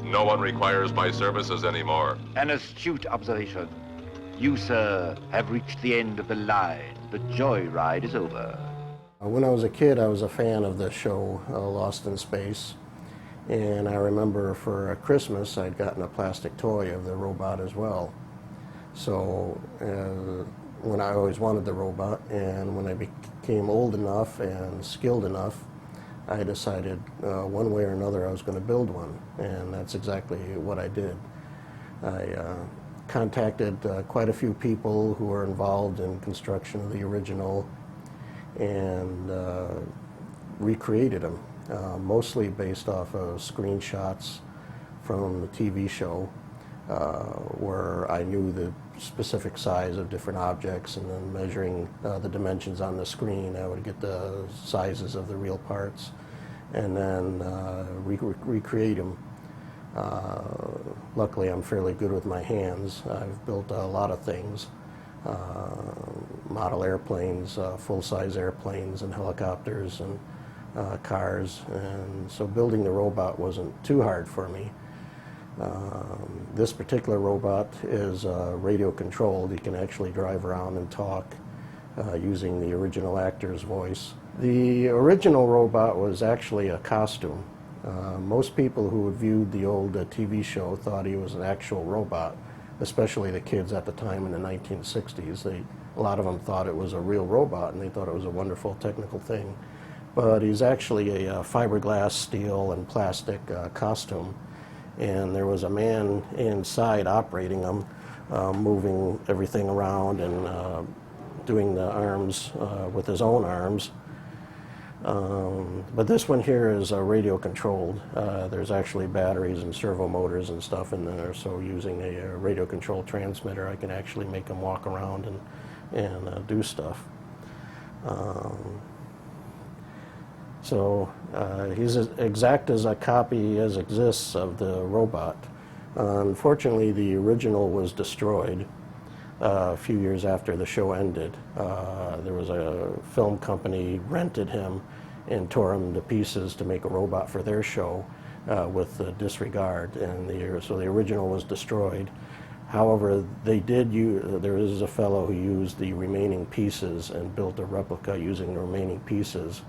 No one requires my services anymore. An astute observation. You, sir, have reached the end of the line. The joyride is over. When I was a kid, I was a fan of the show Lost in Space. And I remember for Christmas, I'd gotten a plastic toy of the robot as well. So when I always wanted the robot, and when I became old enough and skilled enough, I decided one way or another I was going to build one, and that's exactly what I did. I contacted quite a few people who were involved in construction of the original and recreated them, mostly based off of screenshots from the TV show, where I knew the specific size of different objects, and then measuring the dimensions on the screen, I would get the sizes of the real parts and then recreate them. Luckily, I'm fairly good with my hands. I've built a lot of things, model airplanes, full-size airplanes and helicopters and cars, and so building the robot wasn't too hard for me. This particular robot is radio controlled. You can actually drive around and talk using the original actor's voice. The original robot was actually a costume. Most people who had viewed the old TV show thought he was an actual robot, especially the kids at the time in the 1960s. A lot of them thought it was a real robot, and they thought it was a wonderful technical thing. But he's actually a fiberglass, steel, and plastic costume. And there was a man inside operating them, moving everything around and doing the arms with his own arms. But this one here is radio controlled. There's actually batteries and servo motors and stuff in there, so using a radio controlled transmitter, I can actually make him walk around and do stuff. So he's as exact as a copy as exists of the robot. Unfortunately, the original was destroyed a few years after the show ended. There was a film company rented him and tore him to pieces to make a robot for their show with disregard, and so the original was destroyed. However, they did there is a fellow who used the remaining pieces and built a replica using the remaining pieces.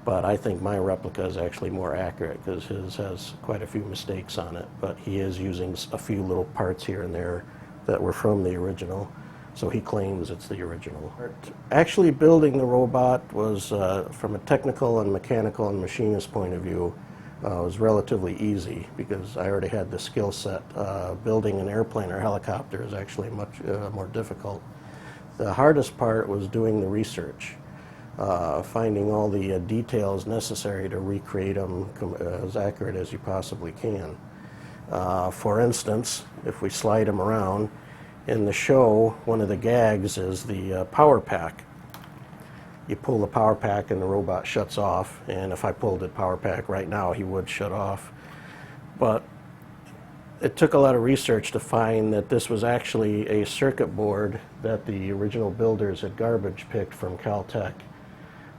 But I think my replica is actually more accurate because his has quite a few mistakes on it. But he is using a few little parts here and there that were from the original, so he claims it's the original. Actually building the robot was, from a technical and mechanical and machinist point of view, was relatively easy because I already had the skill set. Building an airplane or helicopter is actually much more difficult. The hardest part was doing the research. Finding all the details necessary to recreate them as accurate as you possibly can. For instance, if we slide them around, in the show, one of the gags is the power pack. You pull the power pack and the robot shuts off, and if I pulled the power pack right now, he would shut off. But it took a lot of research to find that this was actually a circuit board that the original builders had garbage picked from Caltech.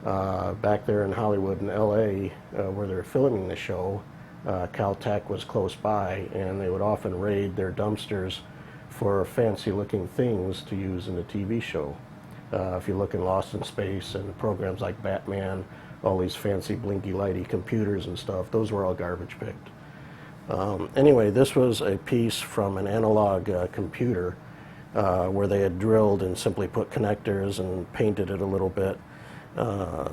Back there in Hollywood and LA, where they were filming the show, Caltech was close by, and they would often raid their dumpsters for fancy looking things to use in the TV show. If you look in Lost in Space and programs like Batman, all these fancy blinky lighty computers and stuff, those were all garbage picked. Anyway, this was a piece from an analog computer where they had drilled and simply put connectors and painted it a little bit.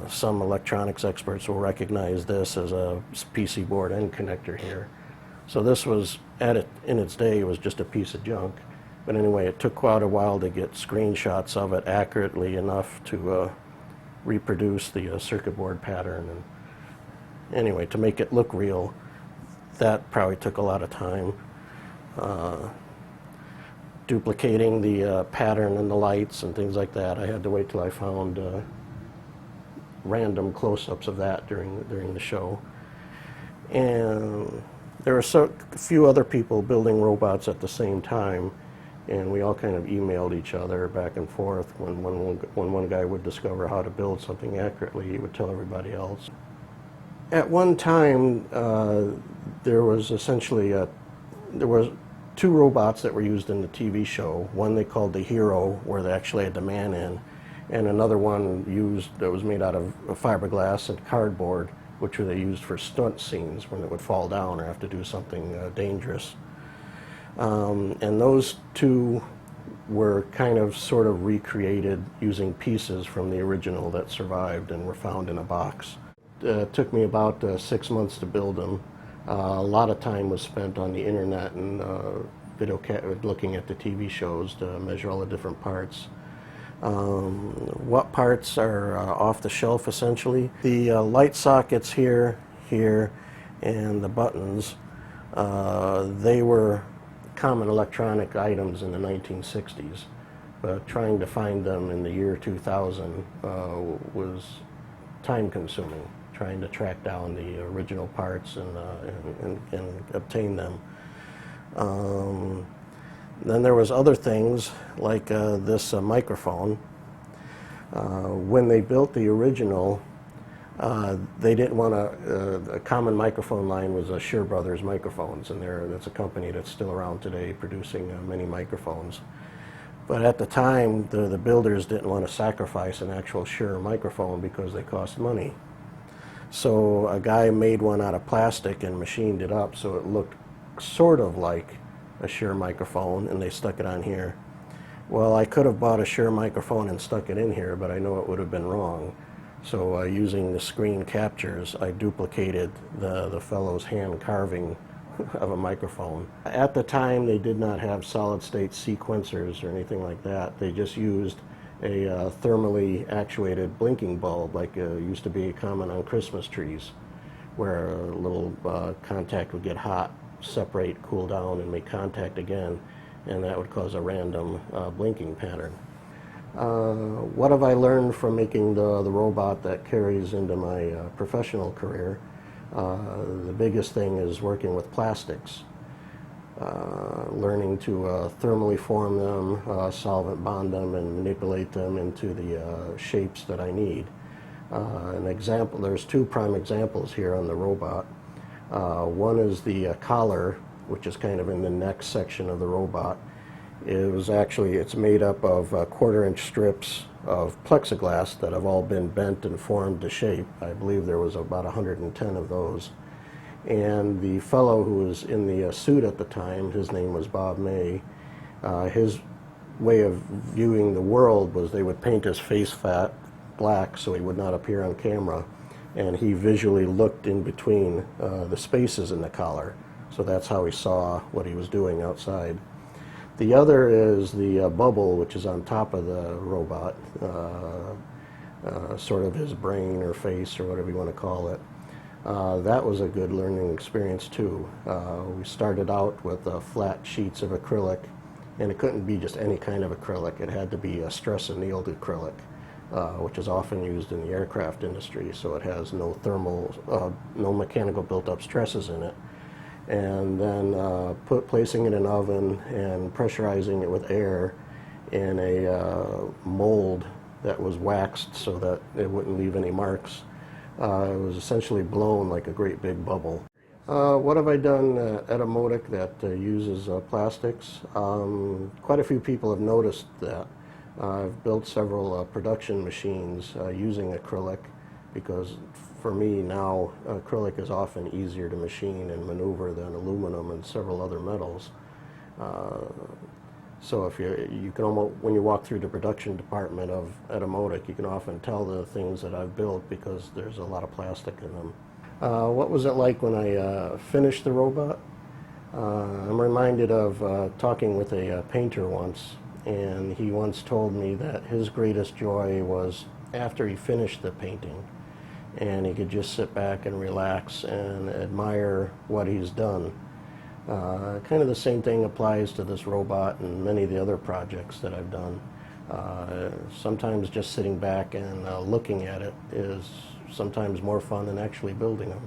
Some electronics experts will recognize this as a PC board end connector here. So this was, in its day, it was just a piece of junk. But anyway, it took quite a while to get screenshots of it accurately enough to reproduce the circuit board pattern. And anyway, to make it look real, that probably took a lot of time. Duplicating the pattern and the lights and things like that, I had to wait till I found random close-ups of that during the show. And there were a few other people building robots at the same time, and we all kind of emailed each other back and forth. When one guy would discover how to build something accurately, he would tell everybody else. At one time, There was essentially there was two robots that were used in the TV show. One they called the Hero, where they actually had the man in, and another one used that was made out of fiberglass and cardboard, which they used for stunt scenes when it would fall down or have to do something dangerous. And those two were kind of sort of recreated using pieces from the original that survived and were found in a box. It took me about 6 months to build them. A lot of time was spent on the internet and looking at the TV shows to measure all the different parts. What parts are off the shelf essentially? The light sockets here, and the buttons, they were common electronic items in the 1960s, but trying to find them in the year 2000 was time-consuming, trying to track down the original parts and obtain them. Then there was other things like this microphone. When they built the original, they didn't want a common microphone line was Shure Brothers microphones, and that's a company that's still around today producing many microphones. But at the time, the builders didn't want to sacrifice an actual Shure microphone because they cost money. So a guy made one out of plastic and machined it up so it looked sort of like a Shure microphone, and they stuck it on here. Well, I could have bought a Shure microphone and stuck it in here, but I know it would have been wrong. So using the screen captures, I duplicated the fellow's hand carving of a microphone. At the time, they did not have solid-state sequencers or anything like that. They just used a thermally actuated blinking bulb, like used to be common on Christmas trees, where a little contact would get hot, separate, cool down, and make contact again, and that would cause a random blinking pattern. What have I learned from making the robot that carries into my professional career? The biggest thing is working with plastics. Learning to thermally form them, solvent bond them, and manipulate them into the shapes that I need. An example, there's two prime examples here on the robot. One is the collar, which is kind of in the neck section of the robot. It's made up of 1/4-inch strips of plexiglass that have all been bent and formed to shape. I believe there was about 110 of those. And the fellow who was in the suit at the time, his name was Bob May, his way of viewing the world was they would paint his face fat black so he would not appear on camera, and he visually looked in between the spaces in the collar. So that's how he saw what he was doing outside. The other is the bubble, which is on top of the robot, sort of his brain or face or whatever you want to call it. That was a good learning experience too. We started out with flat sheets of acrylic, and it couldn't be just any kind of acrylic. It had to be a stress annealed acrylic, which is often used in the aircraft industry, so it has no no mechanical built-up stresses in it. And then placing it in an oven and pressurizing it with air in a mold that was waxed so that it wouldn't leave any marks. It was essentially blown like a great big bubble. What have I done at Etymotic that uses plastics? Quite a few people have noticed that. I've built several production machines using acrylic because for me now acrylic is often easier to machine and maneuver than aluminum and several other metals. So if you can almost, when you walk through the production department of Etymotic, you can often tell the things that I've built because there's a lot of plastic in them. What was it like when I finished the robot? I'm reminded of talking with a painter once, and he once told me that his greatest joy was after he finished the painting, and he could just sit back and relax and admire what he's done. Kind of the same thing applies to this robot and many of the other projects that I've done. Sometimes just sitting back and looking at it is sometimes more fun than actually building them.